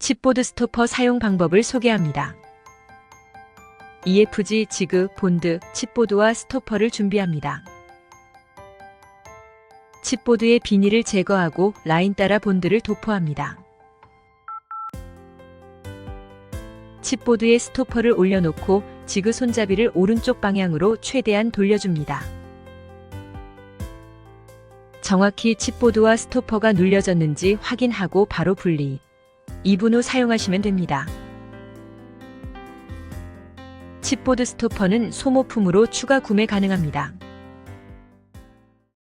칩보드 스토퍼 사용 방법을 소개합니다. EFG 지그 본드 칩보드와 스토퍼를 준비합니다. 칩보드의 비닐을 제거하고 라인 따라 본드를 도포합니다. 칩보드에 스토퍼를 올려놓고 지그 손잡이를 오른쪽 방향으로 최대한 돌려줍니다. 정확히 칩보드와 스토퍼가 눌려졌는지 확인하고 바로 분리. 2분 후 사용하시면 됩니다. 칩보드 스토퍼는 소모품으로 추가 구매 가능합니다.